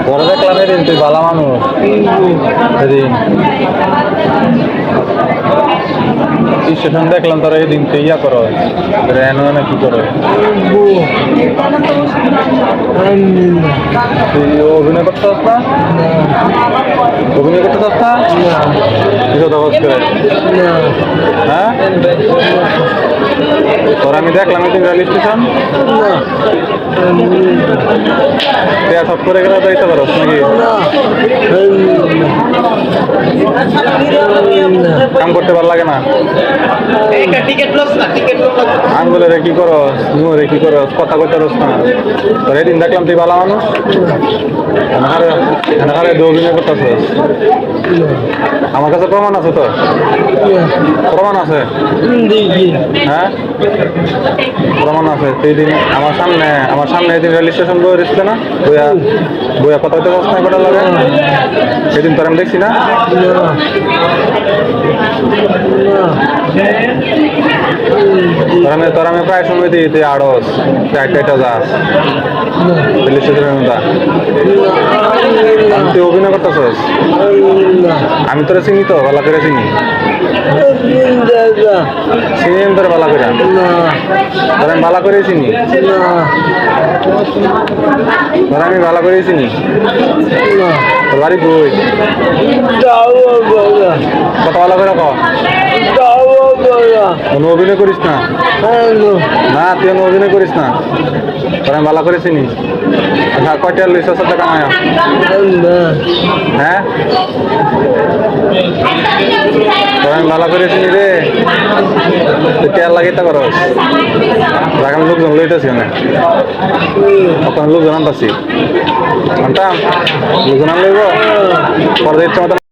বড় দেখলাম এদিন তুই ভালো মানুষ এদিন স্টেশন দেখলাম তোরা এদিন তুই ইয়া করো রেন কি করো তুই অভিনয় করতে চাস না অভিনয় করতে চাস না কি কথা বলছ করে হ্যাঁ তোরা আমি দেখলাম এদিন রেল স্টেশন সব করে গেলে যাইতে পারো নাকি কাম করতে ভালো লাগে না আঙ্গুলে রে কি করো রে কি করো কথা কইতে রস না তোর এদিন দেখলাম তুই ভালো মানুষ অভিনয় করতেছ আমার কাছে প্রমাণ আছে তো প্রমাণ আছে হ্যাঁ প্রমাণ আছে তুই দিন আমার সামনে এদিন রেল স্টেশন বই রেখেছে না বইয়া কথা হইতে পারছ না কটা লাগে সেদিন তোর আমি দেখছি না তোর আমি প্রায় সময় দিই তুই আড়স চারটা যাস রেল স্টেশনের মধ্যে তুই অভিনয় করতেছস আমি তোরা চিনি তো ভালো করে চিনি চিনি তোর ভালো করে তোর আমি ভালো করে চিনি তোর আমি ভালো করে চিনি তোর বাড়ি কই কত ভালো করে কোনো অভিনয় করিস না না তুই অভিনয় করিস না তোর আমি ভালো করে চিনি কয়টা লইছ টাকা মায়া হ্যাঁ তোর আমি ভালো করে চিনি রে তুই তেল লাগাইতে পারো আমি লোকজন লইতেছি না ওখানে লোকজন আনতাছি আনতাম লোকজন আনলইব পরে ইচ্ছা মতো